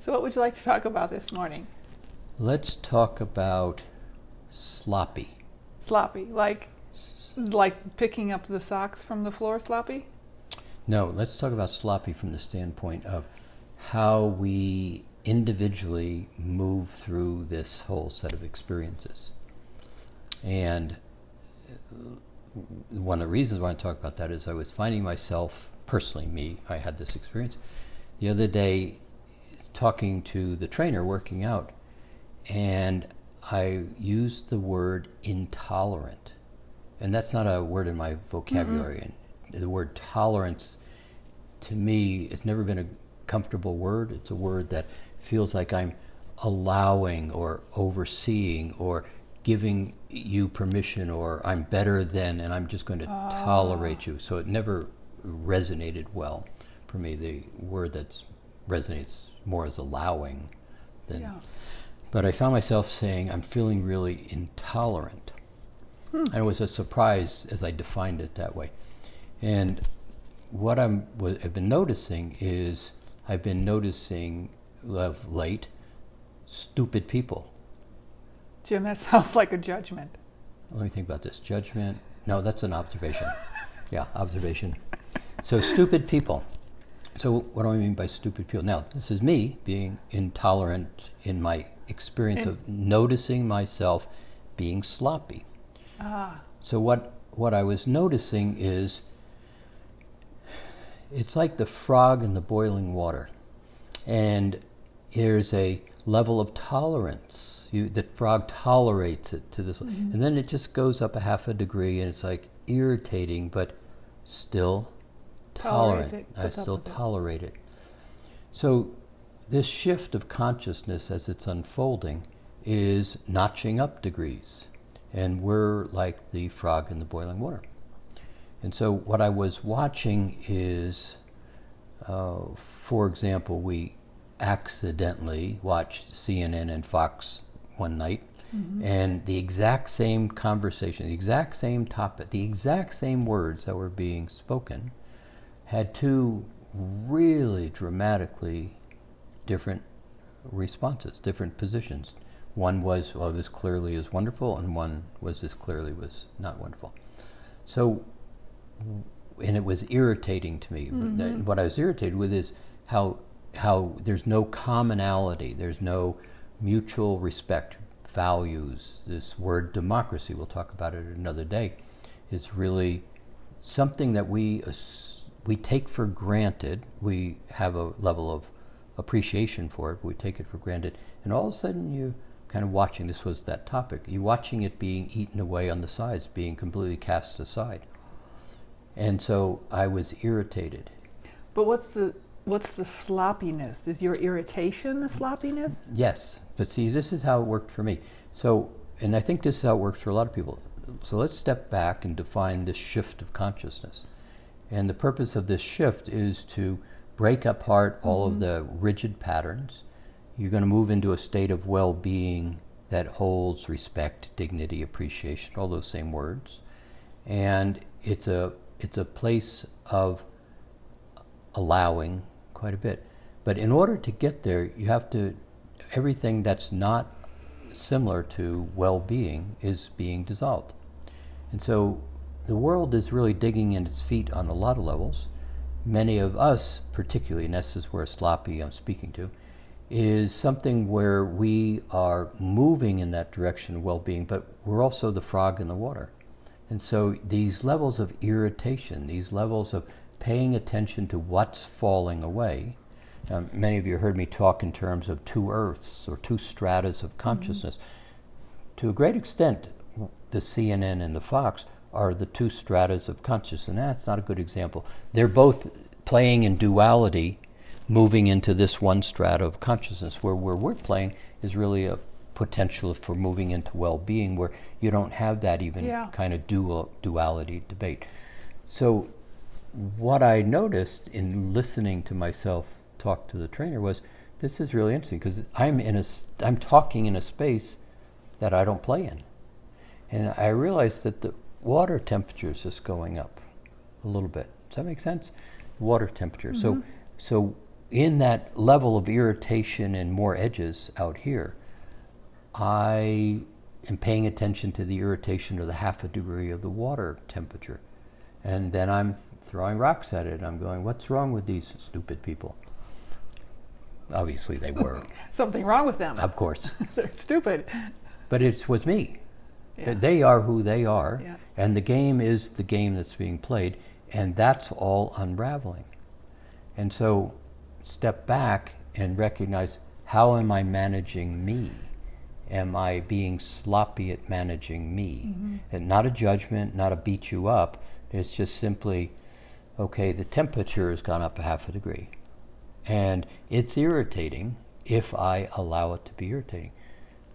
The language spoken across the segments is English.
So what would you like to talk about this morning? Let's talk about sloppy. Sloppy, like picking up the socks from the floor sloppy? No, let's talk about sloppy from the standpoint of how we individually move through this whole set of experiences. And one of the reasons why I talk about that is I was finding myself, personally, I had this experience the other day talking to the trainer working out, and I used the word intolerant. And that's not a word in my vocabulary. And the word tolerance, to me, it's never been a comfortable word. It's a word that feels like I'm allowing or overseeing or giving you permission, or I'm better than, and I'm just going to tolerate you. So it never resonated well for me. The word that resonates more as allowing than. Yeah. But I found myself saying, I'm feeling really intolerant. And it was a surprise as I defined it that way. And what I've been noticing is, I've been noticing of late, stupid people. Jim, that sounds like a judgment. Let me think about this. Judgment? No, that's an observation. Yeah, observation. So stupid people. So what do I mean by stupid people? Now, this is me being intolerant in my experience of noticing myself being sloppy. So what I was noticing is, it's like the frog in the boiling water. And there's a level of tolerance. The frog tolerates it to this, and then it just goes up a half a degree, and it's like irritating, but still tolerant. I still tolerate it. So this shift of consciousness as it's unfolding is notching up degrees, and we're like the frog in the boiling water. And so what I was watching is, for example, we accidentally watched CNN and Fox one night, and the exact same conversation, the exact same topic, the exact same words that were being spoken had two really dramatically different responses, different positions. One was, well, this clearly is wonderful, and one was, this clearly was not wonderful. So, and it was irritating to me. What I was irritated with is how there's no commonality, there's no mutual respect, values. This word democracy, we'll talk about it another day, is really something that we take for granted. We have a level of appreciation for it, but we take it for granted. And all of a sudden you kind of watching, this was that topic, you're watching it being eaten away on the sides, being completely cast aside. And so I was irritated. But what's the sloppiness? Is your irritation the sloppiness? Yes, but see, this is how it worked for me. So, and I think this is how it works for a lot of people. So let's step back and define this shift of consciousness. And the purpose of this shift is to break apart all of the rigid patterns. You're going to move into a state of well-being that holds respect, dignity, appreciation, all those same words. And it's a place of allowing quite a bit. But in order to get there, you have to, everything that's not similar to well-being is being dissolved. And so the world is really digging in its feet on a lot of levels. Many of us, particularly, and this is where sloppy I'm speaking to, is something where we are moving in that direction of well-being, but we're also the frog in the water. And so these levels of irritation, these levels of paying attention to what's falling away, many of you heard me talk in terms of two earths or two stratas of consciousness. To a great extent, the CNN and the Fox are the two stratas of consciousness, and that's not a good example. They're both playing in duality, moving into this one strata of consciousness, where we're playing is really a potential for moving into well-being, where you don't have that even kind of duality debate. So what I noticed in listening to myself talk to the trainer was, this is really interesting, because I'm talking in a space that I don't play in. And I realized that the water temperature is just going up a little bit. Does that make sense? Water temperature. So in that level of irritation and more edges out here, I am paying attention to the irritation of the half a degree of the water temperature. And then I'm throwing rocks at it. I'm going, what's wrong with these stupid people? Obviously they were, Something wrong with them. of course. They're stupid. But it was me. Yeah. They are who they are. Yeah. And the game is the game that's being played. And that's all unraveling. And so step back and recognize, how am I managing me? Am I being sloppy at managing me? And not a judgment, not a beat you up. It's just simply, okay, the temperature has gone up a half a degree. And it's irritating if I allow it to be irritating.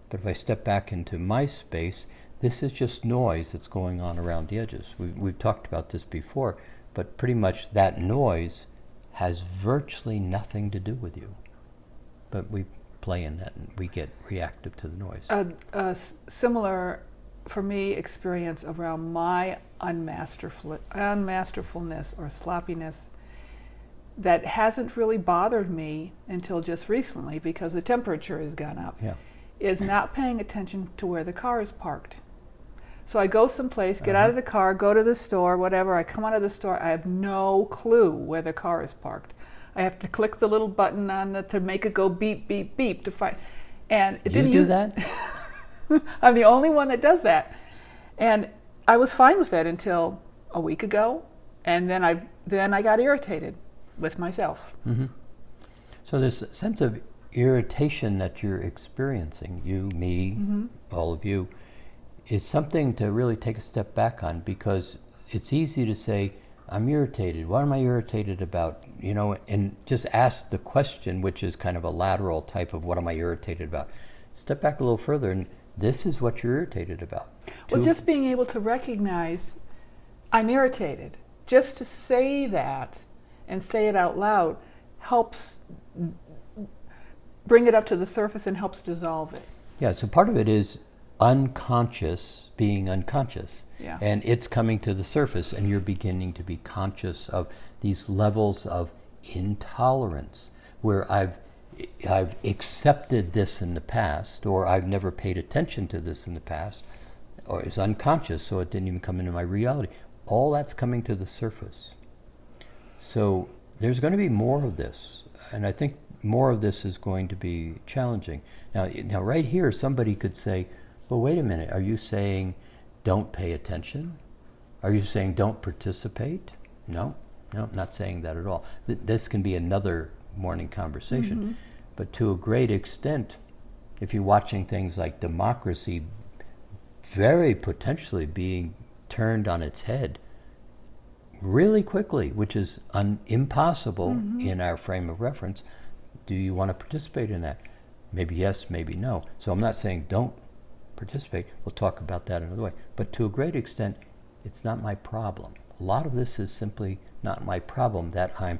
But if I step back into my space, this is just noise that's going on around the edges. We've talked about this before, but pretty much that noise has virtually nothing to do with you. But we play in that and we get reactive to the noise. Similar, for me, experience around my unmasterfulness or sloppiness that hasn't really bothered me until just recently because the temperature has gone up, Yeah. is not paying attention to where the car is parked. So I go someplace, get out of the car, go to the store, whatever. I come out of the store, I have no clue where the car is parked. I have to click the little button on to make it go beep, beep, beep to find. And it You didn't do use- that? I'm the only one that does that. And I was fine with it until a week ago, and then I got irritated with myself. So this sense of irritation that you're experiencing, you, me, all of you, is something to really take a step back on, because it's easy to say, I'm irritated. What am I irritated about? You know, and just ask the question, which is kind of a lateral type of what am I irritated about? Step back a little further, and this is what you're irritated about. Well, just being able to recognize I'm irritated, just to say that and say it out loud helps bring it up to the surface and helps dissolve it. Yeah, so part of it is unconscious being unconscious. Yeah. And it's coming to the surface, and you're beginning to be conscious of these levels of intolerance where I've accepted this in the past, or I've never paid attention to this in the past, or it's unconscious, so it didn't even come into my reality. All that's coming to the surface. So there's going to be more of this, and I think more of this is going to be challenging. Now right here, somebody could say, well, wait a minute, are you saying don't pay attention? Are you saying don't participate? No, not saying that at all. This can be another morning conversation. But to a great extent, if you're watching things like democracy very potentially being turned on its head really quickly, which is impossible in our frame of reference, do you want to participate in that? Maybe yes, maybe no. So I'm not saying don't participate. We'll talk about that another way. But to a great extent, it's not my problem. A lot of this is simply not my problem that I'm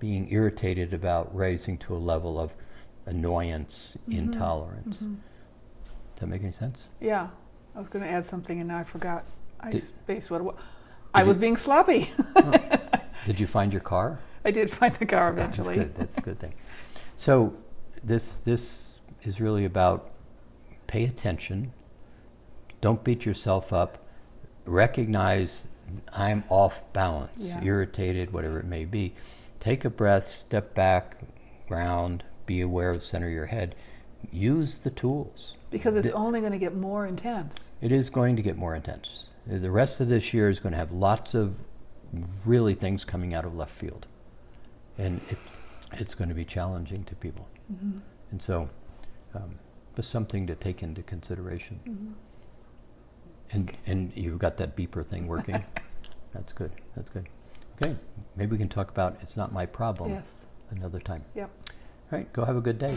being irritated about, raising to a level of annoyance, intolerance. Does that make any sense? Yeah, I was going to add something and now I forgot. I Did- spaced what it was. I was being sloppy. Did you find your car? I did find the car eventually. That's good. That's a good thing. So this is really about pay attention. Don't beat yourself up. Recognize I'm off balance, Yeah. irritated, whatever it may be. Take a breath, step back, ground, be aware of the center of your head. Use the tools. Because it's only going to get more intense. It is going to get more intense. The rest of this year is going to have lots of really things coming out of left field. And it's going to be challenging to people. And so just something to take into consideration. And you've got that beeper thing working. That's good. That's good. Okay, maybe we can talk about it's not my problem Yes. another time. Yep. All right, go have a good day.